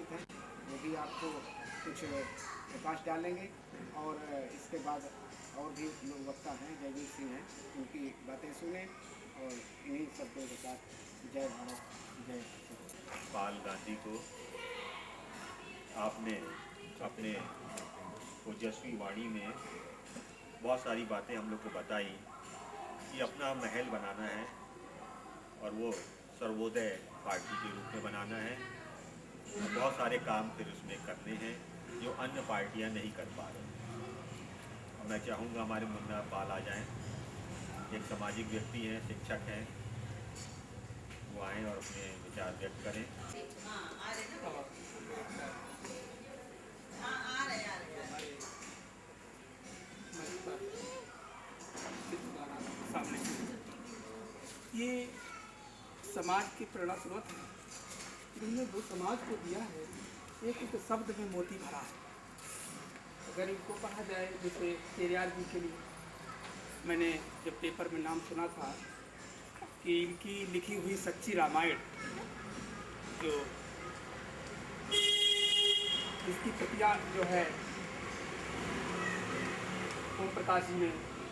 उपस्थित हैं, वो भी आपको कुछ प्रकाश डालेंगे। और इसके बाद और भी लोग वक्ता हैं, जयवीर सिंह हैं, उनकी बातें सुने और इन्हीं शब्दों के साथ जय भारत जय पाल गांधी को आपने अपने ओजस्वी वाणी में बहुत सारी बातें हम लोग को बताई कि अपना महल बनाना है और वो सर्वोदय पार्टी के रूप में बनाना है और बहुत सारे काम फिर उसमें करने हैं जो अन्य पार्टियां नहीं कर पा रही। और मैं चाहूँगा हमारे मुन्ना पाल आ जाएं, एक सामाजिक व्यक्ति हैं, शिक्षक हैं, वो आएँ और अपने विचार व्यक्त करें। ये समाज की प्रेरणा स्रोत है। इन्होंने जो समाज को दिया है, एक शब्द में मोती भरा है। अगर इनको पढ़ा जाए, जैसे पेरियार जी के लिए मैंने जब पेपर में नाम सुना था कि इनकी लिखी हुई सच्ची रामायण, जो जिसकी प्रतियां जो है ओम प्रकाश जी ने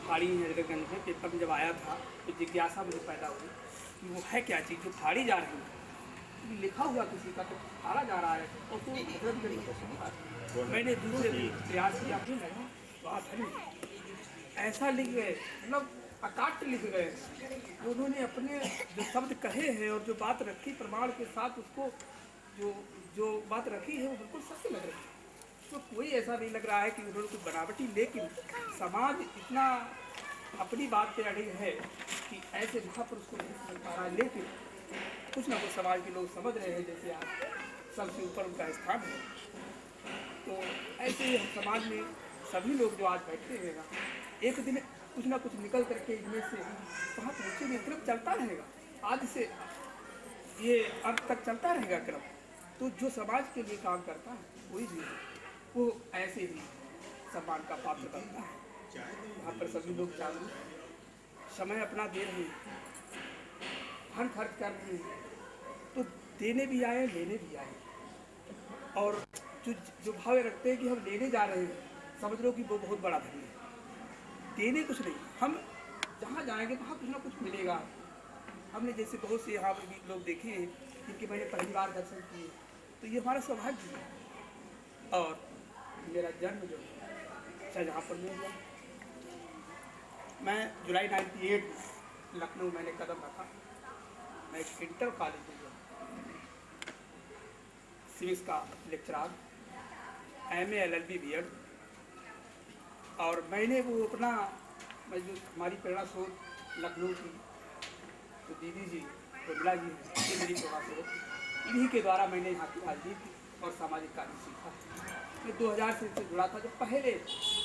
फाड़ी है हजरतगंज में, पेपर में जब आया था तो जिज्ञासा मुझे पैदा हुई कि वो है क्या चीज़ जो फाड़ी जा रही है। लिखा हुआ किसी का तो फाड़ा जा रहा है और तो हजरतगंज मैंने दूसरे प्रयास किया, बात है ऐसा लिख गए, मतलब अकाट्य लिख गए। उन्होंने अपने जो शब्द कहे हैं और जो बात रखी प्रमाण के साथ, उसको जो बात रखी है वो बिल्कुल सत्य लग रही है। तो कोई ऐसा नहीं लग रहा है कि उन्होंने कुछ बनावटी, लेकिन समाज इतना अपनी बात पे अड़िग है कि ऐसे महापुरुष को नहीं समझ पा रहा है, लेकिन कुछ ना कुछ समाज के लोग समझ रहे हैं, जैसे आज सबसे ऊपर उनका स्थान है। तो ऐसे ही समाज में सभी लोग जो आज बैठे हैं ना, एक दिन कुछ ना कुछ निकल करके इनमें से कहाँ पहुँचेंगे। क्रम चलता रहेगा, आज से ये अंत तक चलता रहेगा क्रम। तो जो समाज के लिए काम करता है कोई भी वो ऐसे ही सम्मान का पात्र बनता है। यहाँ पर सभी लोग जागरूक समय अपना दे रहे हैं, धन खर्च कर रहे हैं, तो देने भी आए लेने भी आए। और जो भाव रखते हैं कि हम लेने जा रहे हैं, समझ लो कि वो बहुत बड़ा धन है। देने कुछ नहीं, हम जहाँ जाएंगे वहाँ कुछ ना कुछ मिलेगा। हमने जैसे बहुत से यहाँ पर लोग देखे हैं जिनके मैंने पहली बार दर्शन किए, तो ये हमारा सौभाग्य है। और मेरा जन्म जो है शाहजहाँपुर में हुआ। मैं जुलाई 98 में लखनऊ मैंने कदम रखा। मैं एक इंटर कॉलेज में गया, सिविक्स का लेक्चरार, MA LLB BEd। और मैंने वो अपना जो हमारी प्रेरणा स्रोत लखनऊ की तो दीदी जी बिमला जी हैं, ये मेरी प्रेरणा स्रोत, इन्हीं के द्वारा मैंने यहाँ की राजनीति और सामाजिक कार्य सीखा। मैं 2000 से जुड़ा था। जब पहले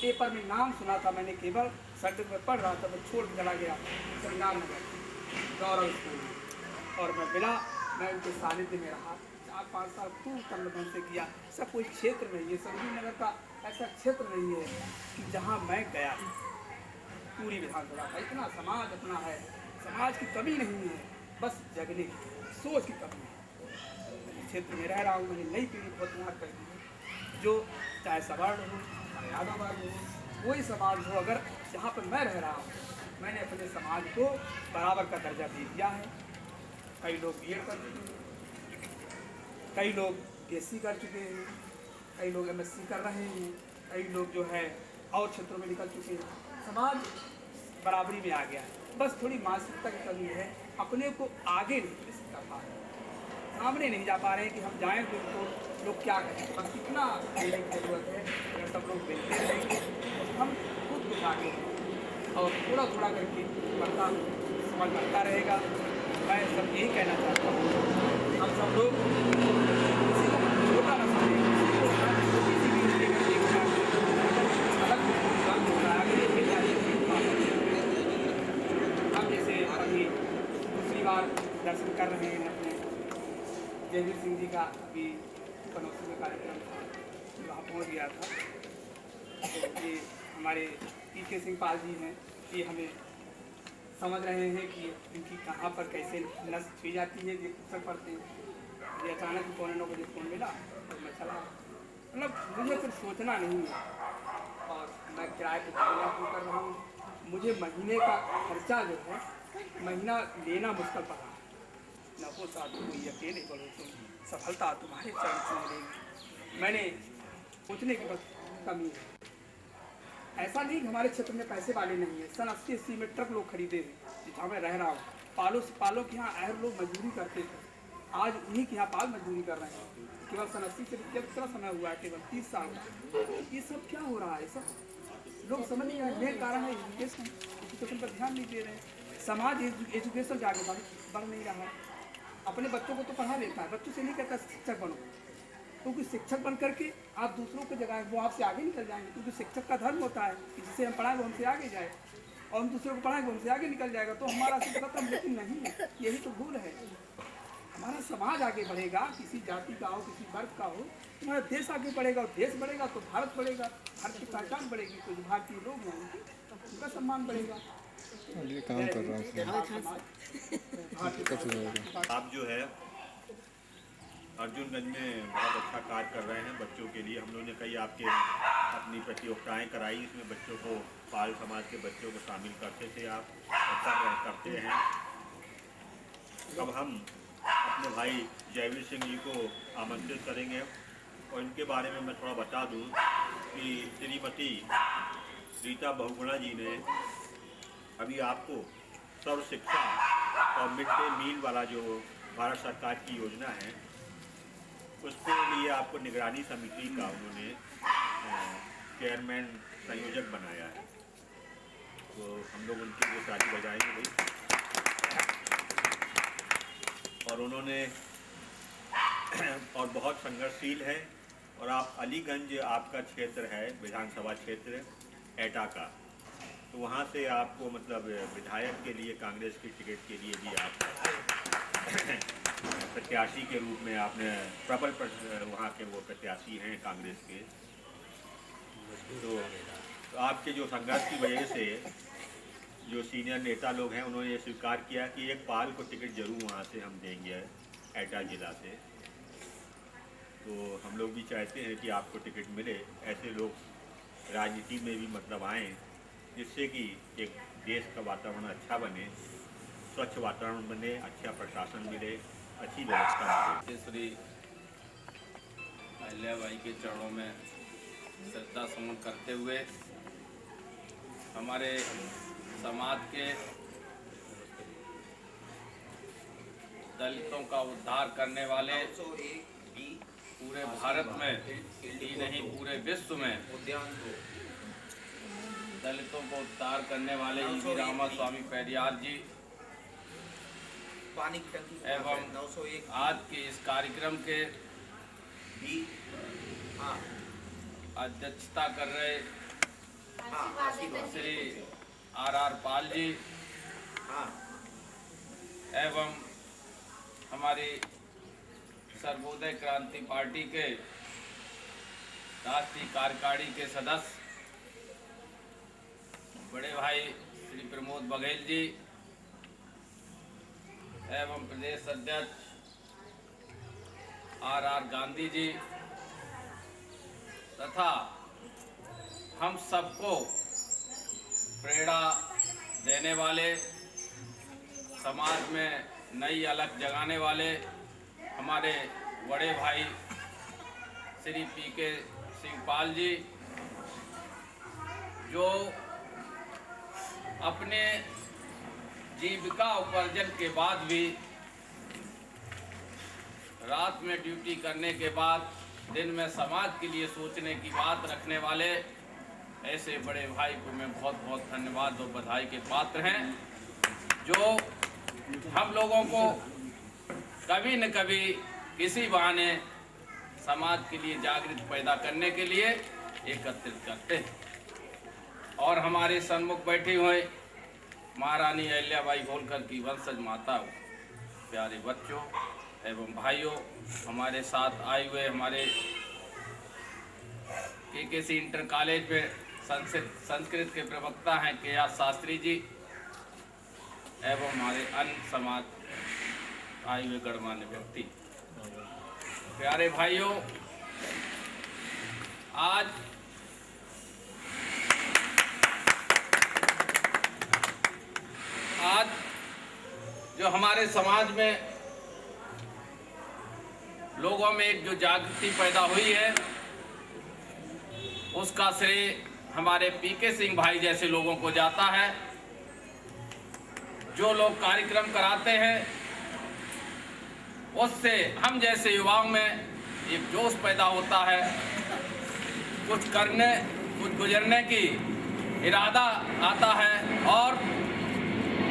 पेपर में नाम सुना था, मैंने केवल सर्टिफिकेट में पढ़ रहा था, मैं छोड़ के चला गया संग्राम नगर गौरव स्कूल में, और मैं उनके सानिध्य में रहा। 4-5 साल खूब तन से किया। ऐसा कोई क्षेत्र नहीं है, संजीव नगर का ऐसा क्षेत्र नहीं है कि जहाँ मैं गया। पूरी विधानसभा का इतना समाज अपना है, समाज की कमी नहीं है, बस जगने की सोच की कमी है। क्षेत्र में रह रहा हूँ, मुझे नई पीढ़ी बहुत तैयार कर दी है, जो चाहे सवर्ण हो चाहे यादव वर्ग हो, कोई समाज हो, अगर जहाँ पर मैं रह रहा हूँ मैंने अपने समाज को बराबर का दर्जा दे दिया है। कई लोग BEd कर चुके हैं, कई लोग BSc कर चुके हैं, कई लोग MSc कर रहे हैं, कई लोग जो है और क्षेत्रों में निकल चुके हैं। समाज बराबरी में आ गया है, बस थोड़ी मानसिकता की कमी है। अपने को आगे नहीं कर पा रहे, सामने नहीं जा पा रहे हैं कि हम जाएं तो लोग क्या कहें। बस इतना मिलने की जरूरत है। अगर सब लोग मिलते रहेंगे तो हम खुद कुछ आगे और थोड़ा थोड़ा करके बढ़ता समझ बढ़ता रहेगा। मैं सब यही कहना चाहता हूँ, हम सब लोग किसी को छोटा न समझें, किसी भी अलग हम जैसे अभी दूसरी बार दर्शन कर रहे हैं अपने जयवीर सिंह जी का, अभी कनौसी में कार्यक्रम था, वहाँ पहुँच गया था। तो ये हमारे PK सिंह पाल जी हैं, ये हमें समझ रहे हैं कि इनकी कहाँ पर कैसे नस छुई जाती है, ये पुस्तक पढ़ते हैं। ये अचानक 8:45 बजे फ़ोन मिला और मैं चला, मतलब मुझे कुछ सोचना नहीं है। और मैं किराए पे गाड़ी भी कर रहा हूँ, मुझे महीने का खर्चा जो है महीना लेना मुश्किल पड़ा। न हो साधु कोई अकेले बड़ो तुम, सफलता तुम्हारे चरण से मिलेगी। मैंने सोचने की बस कमी है। ऐसा नहीं कि हमारे क्षेत्र में पैसे वाले नहीं है। सन 80 में ट्रक लोग खरीदे थे जहाँ मैं रह रहा हूँ। पालों के यहाँ अहर लोग मजदूरी करते थे, आज उन्हीं के यहाँ पाल मजदूरी कर रहे हैं। केवल सन 80 से कितना समय हुआ है, केवल 30 साल का। ये सब क्या हो रहा है? सब लोग समझ नहीं रहे। मेन कारण है एजुकेशन पर ध्यान नहीं दे रहे हैं। समाज एजुकेशन से आगे बढ़ नहीं रहा है। अपने बच्चों को तो पढ़ा लेता है, बच्चों से नहीं कहता शिक्षक बनो, क्योंकि शिक्षक बन करके आप दूसरों को जगाएं, वो आपसे आगे निकल जाएंगे। क्योंकि शिक्षक का धर्म होता है कि जिसे हम पढ़ाएं वो हमसे आगे जाए, और हम दूसरों को पढ़ाएंगे वो हमसे आगे निकल जाएगा। तो हमारा शिक्षा खत्म, लेकिन नहीं, यही तो भूल है। हमारा समाज आगे बढ़ेगा, किसी जाति का हो, किसी वर्ग का हो, हमारा देश आगे बढ़ेगा, और देश बढ़ेगा तो भारत बढ़ेगा, भारत की पहचान बढ़ेगी, तो जो भारतीय लोग हैं उनका सम्मान बढ़ेगा। ये काम कर रहा हूँ। आप जो है अर्जुनगंज में बहुत अच्छा कार्य कर रहे हैं बच्चों के लिए। हम लोगों ने कई आपके अपनी प्रतियोगिताएं कराई, इसमें बच्चों को, पाल समाज के बच्चों को शामिल करते थे आप, अच्छा करते हैं। अब हम अपने भाई जयवीर सिंह जी को आमंत्रित करेंगे, और इनके बारे में मैं थोड़ा बता दूं कि श्रीमती रीता बहुगुणा जी ने अभी आपको सर्व शिक्षा और मिड डे मील वाला जो भारत सरकार की योजना है, उसके लिए आपको निगरानी समिति का उन्होंने चेयरमैन संयोजक बनाया है। तो हम लोग उनके लिए ताली बजाएंगे भाई। और उन्होंने और बहुत संघर्षशील है। और आप अलीगंज आपका क्षेत्र है, विधानसभा क्षेत्र एटा का, तो वहाँ से आपको मतलब विधायक के लिए कांग्रेस की टिकट के लिए भी आप प्रत्याशी के रूप में आपने प्रबल वहाँ के वो प्रत्याशी हैं कांग्रेस के। तो आपके जो संघर्ष की वजह से जो सीनियर नेता लोग हैं उन्होंने ये स्वीकार किया कि एक पाल को टिकट जरूर वहाँ से हम देंगे एटा जिला से। तो हम लोग भी चाहते हैं कि आपको टिकट मिले, ऐसे लोग राजनीति में भी मतलब आएँ, जिससे कि एक देश का वातावरण अच्छा बने, स्वच्छ वातावरण बने, अच्छा प्रशासन मिले, अच्छी व्यवस्था मिले। श्री अहिल्याबाई के चरणों में श्रद्धा सुमन करते हुए हमारे समाज के दलितों का उद्धार करने वाले, पूरे भारत में ही नहीं पूरे विश्व में दलितों को उद्धार करने वाले ई.वी. रामास्वामी पेरियार जी एवं आज के इस कार्यक्रम के अध्यक्षता कर रहे श्री आर पाल जी एवं हमारी सर्वोदय क्रांति पार्टी के राष्ट्रीय कार्यकारिणी के सदस्य बड़े भाई श्री प्रमोद बघेल जी एवं प्रदेश अध्यक्ष आर गांधी जी तथा हम सबको प्रेरणा देने वाले, समाज में नई अलख जगाने वाले हमारे बड़े भाई श्री पी.के. सिंह पाल जी, जो अपने जीविका उपार्जन के बाद भी रात में ड्यूटी करने के बाद दिन में समाज के लिए सोचने की बात रखने वाले ऐसे बड़े भाई को मैं बहुत बहुत धन्यवाद और बधाई के पात्र हैं, जो हम लोगों को कभी न कभी किसी बहाने समाज के लिए जागृति पैदा करने के लिए एकत्रित करते हैं। और हमारे सन्मुख बैठे हुए महारानी अहिल्याबाई होलकर की वंशज माता, प्यारे बच्चों एवं भाइयों, हमारे साथ आए हुए हमारे के.के.सी. इंटर कॉलेज में संस्कृत के प्रवक्ता हैं के.आर. शास्त्री जी एवं हमारे अन्य समाज आए हुए गणमान्य व्यक्ति, प्यारे भाइयों, आज जो हमारे समाज में लोगों में एक जो जागृति पैदा हुई है, उसका श्रेय हमारे पीके सिंह भाई जैसे लोगों को जाता है। जो लोग कार्यक्रम कराते हैं, उससे हम जैसे युवाओं में एक जोश पैदा होता है, कुछ करने कुछ गुजरने की इरादा आता है और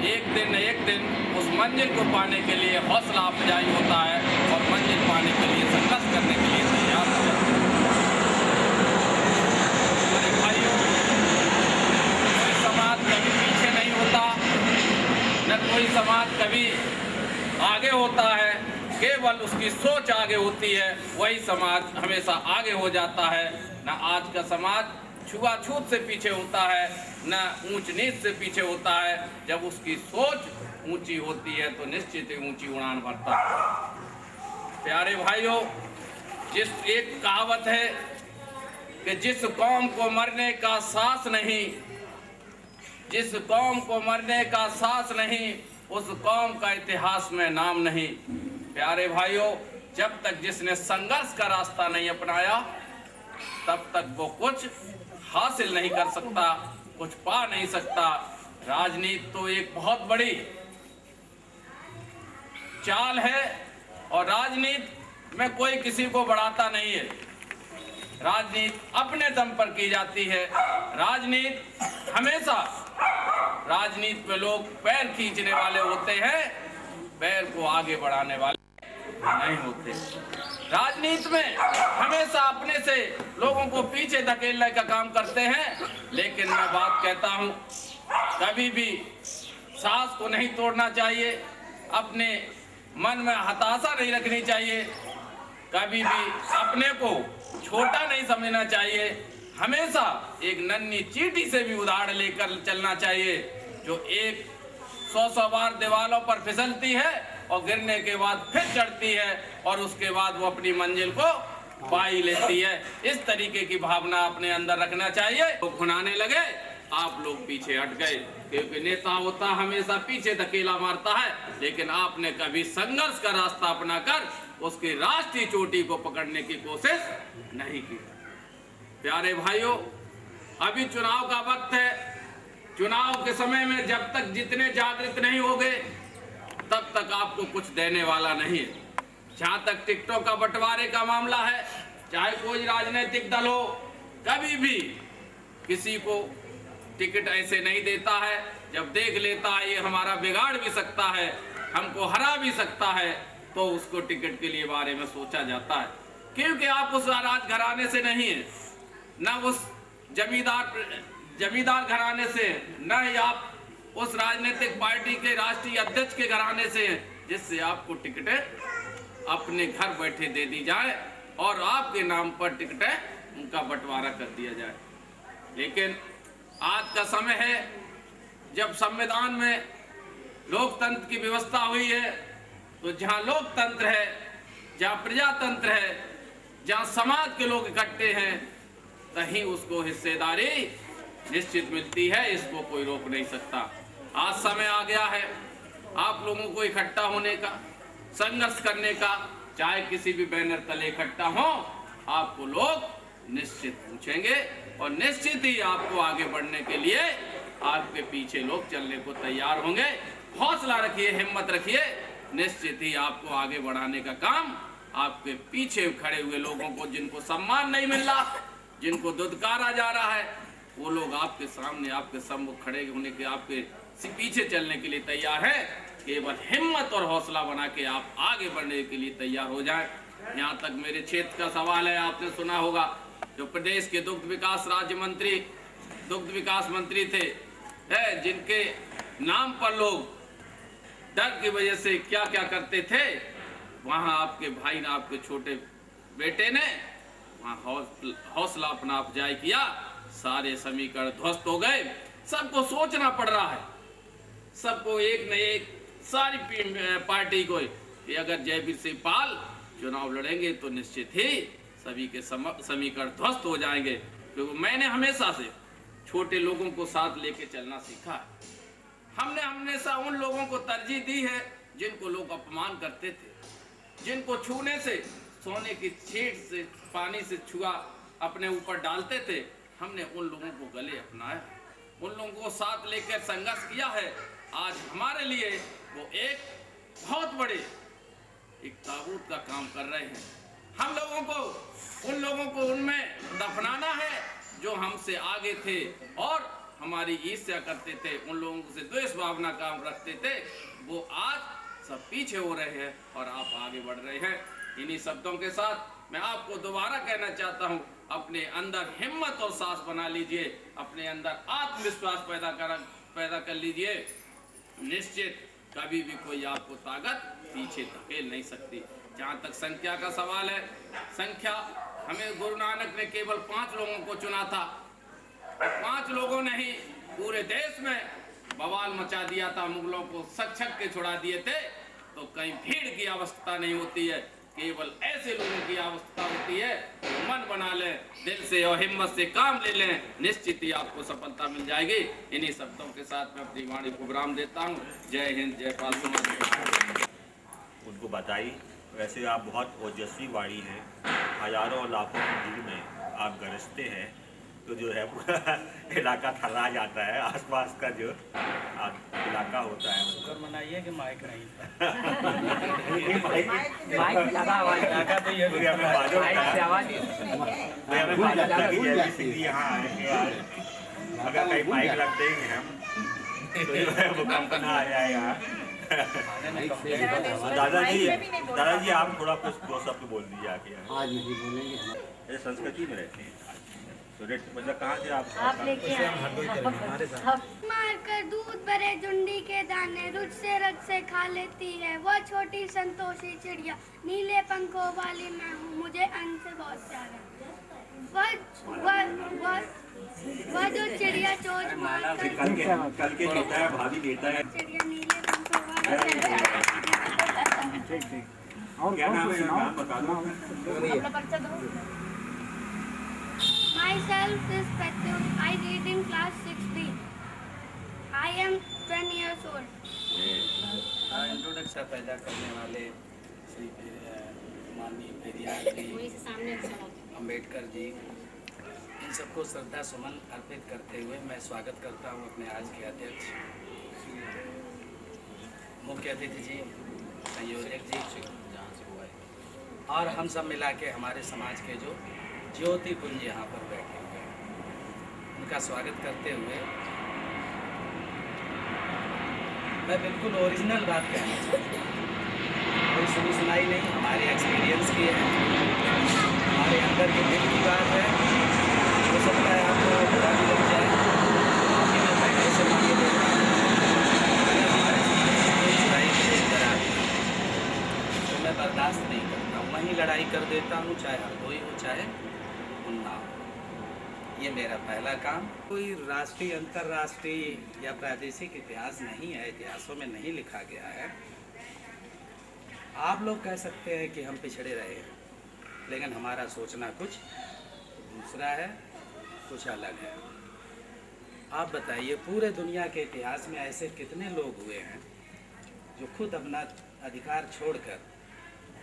एक दिन उस मंजिल को पाने के लिए हौसला अफजाई होता है और मंजिल पाने के लिए संघर्ष करने के लिए तैयार हो जाता है। हमारे भाइयों, कोई समाज कभी पीछे नहीं होता, न कोई समाज कभी आगे होता है, केवल उसकी सोच आगे होती है, वही समाज हमेशा आगे हो जाता है। न आज का समाज छुआछूत से पीछे होता है, न ऊंच नीच से पीछे होता है। जब उसकी सोच ऊंची होती है तो निश्चित ही ऊंची उड़ान भरता है। प्यारे भाइयों, एक कहावत है कि जिस कौम को मरने का साहस नहीं, जिस कौम को मरने का साहस नहीं, उस कौम का इतिहास में नाम नहीं। प्यारे भाइयों, जब तक जिसने संघर्ष का रास्ता नहीं अपनाया, तब तक वो कुछ हासिल नहीं कर सकता, कुछ पा नहीं सकता। राजनीति तो एक बहुत बड़ी चाल है और राजनीति में कोई किसी को बढ़ाता नहीं है। राजनीति अपने दम पर की जाती है। राजनीति हमेशा, राजनीति में लोग पैर खींचने वाले होते हैं, पैर को आगे बढ़ाने वाले नहीं होते। राजनीति में हमेशा अपने से लोगों को पीछे धकेलने का काम करते हैं। लेकिन मैं बात कहता हूं, कभी भी साहस को नहीं तोड़ना चाहिए, अपने मन में हताशा नहीं रखनी चाहिए, कभी भी अपने को छोटा नहीं समझना चाहिए। हमेशा एक नन्ही चींटी से भी उदाहरण लेकर चलना चाहिए, जो एक 100 बार दीवारों पर फिसलती है और गिरने के बाद फिर चढ़ती है और उसके बाद वो अपनी मंजिल को पा ही लेती है। इस तरीके की भावना अपने अंदर रखना चाहिए। तो खुनाने लगे, आप लोग पीछे हट गए, क्योंकि नेता होता हमेशा पीछे धकेला मारता है, लेकिन आपने कभी संघर्ष का रास्ता अपनाकर उसकी राष्ट्रीय चोटी को पकड़ने की कोशिश नहीं की। प्यारे भाइयों, अभी चुनाव का वक्त है। चुनाव के समय में जब तक जितने जागृत नहीं होंगे, तब तक आपको कुछ देने वाला नहीं है। जहां तक टिकटों का बंटवारे का मामला है, चाहे कोई राजनीतिक दल हो, कभी भी किसी को टिकट ऐसे नहीं देता है। जब देख लेता है ये हमारा बिगाड़ भी सकता है, हमको हरा भी सकता है, तो उसको टिकट के लिए बारे में सोचा जाता है। क्योंकि आप उस राज घराने से नहीं है, न उस जमींदार घराने से, न ही आप उस राजनीतिक पार्टी के राष्ट्रीय अध्यक्ष के घराने से, जिससे आपको टिकटें अपने घर बैठे दे दी जाए और आपके नाम पर टिकटें उनका बंटवारा कर दिया जाए। लेकिन आज का समय है जब संविधान में लोकतंत्र की व्यवस्था हुई है, तो जहां लोकतंत्र है, जहां प्रजातंत्र है, जहां समाज के लोग इकट्ठे हैं, कहीं उसको हिस्सेदारी निश्चित मिलती है। इसको कोई रोक नहीं सकता। आज समय आ गया है आप लोगों को इकट्ठा होने का, संघर्ष करने का। चाहे किसी भी बैनर तले इकट्ठा हो, आपको लोग निश्चित पूछेंगे और निश्चित ही आपको आगे बढ़ने के लिए आपके पीछे लोग चलने को तैयार होंगे। हौसला रखिए, हिम्मत रखिए, निश्चित ही आपको आगे बढ़ाने का काम आपके पीछे खड़े हुए लोगों को, जिनको सम्मान नहीं मिल रहा, जिनको दुदकारा जा रहा है, वो लोग आपके सामने, आपके सम्मुख खड़े होने के, आपके पीछे चलने के लिए तैयार है। केवल हिम्मत और हौसला बना के आप आगे बढ़ने के लिए तैयार हो जाएं। यहाँ तक मेरे क्षेत्र का सवाल है, आपने सुना होगा, जो प्रदेश के दुग्ध विकास राज्य मंत्री, दुग्ध विकास मंत्री थे, जिनके नाम पर लोग डर की वजह से क्या क्या करते थे, वहाँ आपके भाई ने, आपके छोटे बेटे ने वहाँ हौसला अपना अफजाई किया, सारे समीकरण ध्वस्त हो गए। सबको सोचना पड़ रहा है, सबको एक न एक, सारी पार्टी को, कि अगर जयवीर सिंह पाल चुनाव लड़ेंगे तो निश्चित ही सभी के समीकरण ध्वस्त हो जाएंगे, क्योंकि मैंने हमेशा से छोटे लोगों को साथ लेके चलना सीखा है। हमने हमेशा उन लोगों को तरजीह दी है जिनको लोग अपमान करते थे, जिनको छूने से सोने की छींट से पानी से छुआ अपने ऊपर डालते थे। हमने उन लोगों को गले अपनाया, उन लोगों को साथ लेकर संघर्ष किया है। आज हमारे लिए वो एक बहुत बड़े एक ताबूत का काम कर रहे हैं। हम लोगों को उन लोगों को उनमें दफनाना है जो हमसे आगे थे और हमारी ईर्ष्या करते थे, उन लोगों से द्वेष भावना काम रखते थे। वो आज सब पीछे हो रहे हैं और आप आगे बढ़ रहे हैं। इन्हीं शब्दों के साथ मैं आपको दोबारा कहना चाहता हूं, अपने अंदर हिम्मत और साहस बना लीजिए, अपने अंदर आत्मविश्वास पैदा कर लीजिए। निश्चित कभी भी कोई आपको ताकत पीछे धकेल नहीं सकती। जहाँ तक संख्या का सवाल है, संख्या हमें गुरु नानक ने केवल 5 लोगों को चुना था। 5 लोगों ने ही पूरे देश में बवाल मचा दिया था, मुगलों को सक के छुड़ा दिए थे। तो कहीं भीड़ की आवश्यकता नहीं होती है, केवल ऐसे लोगों की आवश्यकता होती है जो मन बना लें, दिल से और हिम्मत से काम ले लें, निश्चित ही आपको सफलता मिल जाएगी। इन्हीं शब्दों के साथ मैं अपनी वाणी को विराम देता हूँ। जय हिंद, जय पाल समाज। उनको बताई। वैसे आप बहुत ओजस्वी वाणी हैं, हजारों और लाखों की भीड़ में आप गरजते हैं तो जो है पूरा इलाका थर्रा जाता है। आसपास का जो इलाका होता है शुक्र मनाइए कि माइक नहीं माइक लगा हुआ है तो ये क्योंकि हमें मालूम था यहाँ आएंगे आज, अगर कहीं माइक रख देंगे हम तो जो है वो कम करना आ जाएगा। दादाजी आप थोड़ा कुछ 2 शब्द बोल दीजिए आके। आज नहीं बोलेंगे, संस्कृति में रहते हैं तो मतलब कहाँ से आप लेके मारकर दूध भरे झुंडी के दाने रुच से रग से खा लेती है वह छोटी संतोषी चिड़िया, नीले पंखों वाली मैं हूँ, मुझे अन्न से बहुत प्यार है। वह जो चिड़िया चोंच मारकर कल के नेता है, भाभी नेता है। चिड़िया नीले पंखों वाली और क्या नाम है, नाम बता दो। Myself is Pratyum. I read in class 6B. I am 10 years old. Introduction पैदा करने वाले श्री माननीय पेरियार जी, अम्बेडकर जी, इन सबको श्रद्धा सुमन अर्पित करते हुए मैं स्वागत करता हूं अपने आज के अध्यक्ष, मुख्य अतिथि जी, संयोजक जी और हम सब मिला के हमारे समाज के जो ज्योति पुंज यहाँ पर बैठे हुए हैं, उनका स्वागत करते हुए मैं बिल्कुल ओरिजिनल बात कहना चाहता हूँ। कोई सुनी सुनाई नहीं, हमारे एक्सपीरियंस की है, हमारे अंदर के दिल की बात है। हो सकता है आपको बुरा भी लग जाए, काफ़ी मैं पहले से मांगे देता हूँ। अगर हमारे सामने कोई बुराई मुझे करा तो मैं बर्दाश्त नहीं करता हूँ, वहीं लड़ाई कर देता हूँ, चाहे हरदोई हो चाहे उन्ना हो। ये मेरा पहला काम। कोई राष्ट्रीय, अंतर्राष्ट्रीय या प्रादेशिक इतिहास नहीं है, इतिहासों में नहीं लिखा गया है। आप लोग कह सकते हैं कि हम पिछड़े रहे हैं, लेकिन हमारा सोचना कुछ दूसरा है, कुछ अलग है। आप बताइए, पूरे दुनिया के इतिहास में ऐसे कितने लोग हुए हैं जो खुद अपना अधिकार छोड़कर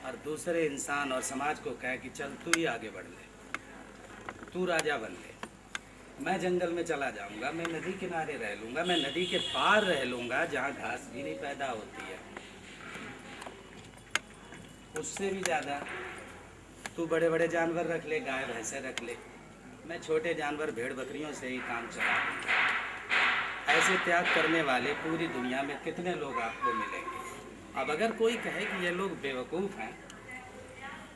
और दूसरे इंसान और समाज को कहे कि चल तू ही आगे बढ़ ले, तू राजा बन ले, मैं जंगल में चला जाऊंगा, मैं नदी किनारे रह लूँगा, मैं नदी के पार रह लूँगा जहाँ घास भी नहीं पैदा होती है। उससे भी ज़्यादा तू बड़े बड़े जानवर रख ले, गाय भैंसे रख ले, मैं छोटे जानवर भेड़ बकरियों से ही काम चला लूँगा। ऐसे त्याग करने वाले पूरी दुनिया में कितने लोग आपको मिलेंगे। अब अगर कोई कहे कि ये लोग बेवकूफ़ हैं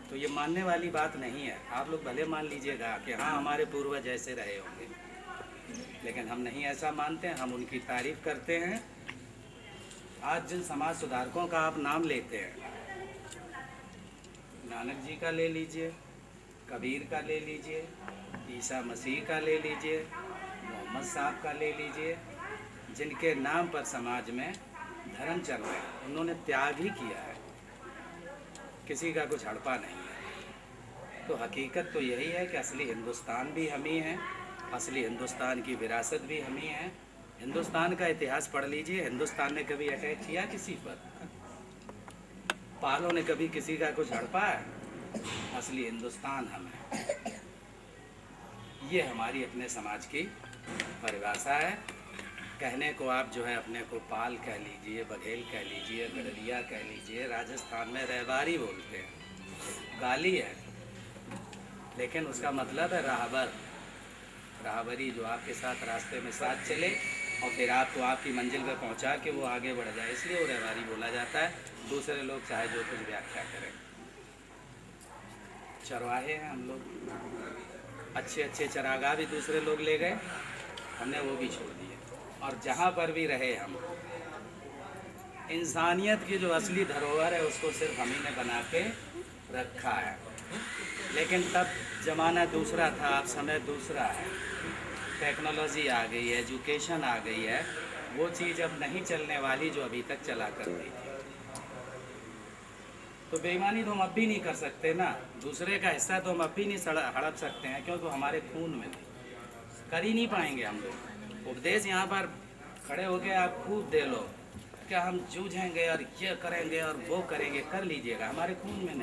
तो ये मानने वाली बात नहीं है। आप लोग भले मान लीजिएगा कि हाँ हमारे पूर्वज ऐसे रहे होंगे, लेकिन हम नहीं ऐसा मानते हैं, हम उनकी तारीफ करते हैं। आज जिन समाज सुधारकों का आप नाम लेते हैं, नानक जी का ले लीजिए, कबीर का ले लीजिए, ईसा मसीह का ले लीजिए, मोहम्मद साहब का ले लीजिए, जिनके नाम पर समाज में धर्म चल रहे हैं, उन्होंने त्याग ही किया है। किसी का कुछ हड़पा नहीं है। तो हकीकत तो यही है कि असली हिंदुस्तान भी हम ही हैं, असली हिंदुस्तान की विरासत भी हम ही हैं। हिंदुस्तान का इतिहास पढ़ लीजिए, हिंदुस्तान ने कभी अटैक किया किसी पर? पालों ने कभी किसी का कुछ हड़पा है? असली हिंदुस्तान हम हैं। ये हमारी अपने समाज की परिभाषा है। कहने को आप जो है अपने को पाल कह लीजिए, बघेल कह लीजिए, गडरिया कह लीजिए, राजस्थान में रहबारी बोलते हैं, गाली है, लेकिन उसका मतलब है राहबर, राहबरी, जो आपके साथ रास्ते में साथ चले और फिर आपको आपकी मंजिल पर पहुंचा के वो आगे बढ़ जाए, इसलिए वो रहबारी बोला जाता है। दूसरे लोग चाहे जो कुछ व्याख्या करें। चरवाहे हैं हम लोग, अच्छे अच्छे चरागाह भी दूसरे लोग ले गए, हमने वो भी छोड़ दिए। और जहाँ पर भी रहे हम, इंसानियत की जो असली धरोहर है उसको सिर्फ हम ही ने बना के रखा है। लेकिन तब ज़माना दूसरा था, अब समय दूसरा है, टेक्नोलॉजी आ गई है, एजुकेशन आ गई है, वो चीज़ अब नहीं चलने वाली जो अभी तक चला करती थी। तो बेईमानी तो हम अब भी नहीं कर सकते ना, दूसरे का हिस्सा तो हम अब भी नहीं हड़प सकते हैं, क्योंकि हमारे खून में कर ही नहीं पाएंगे हम लोग। उपदेश यहाँ पर खड़े होके आप खूब दे लो, क्या हम जूझेंगे और ये करेंगे और वो करेंगे, कर लीजिएगा, हमारे खून में नहीं।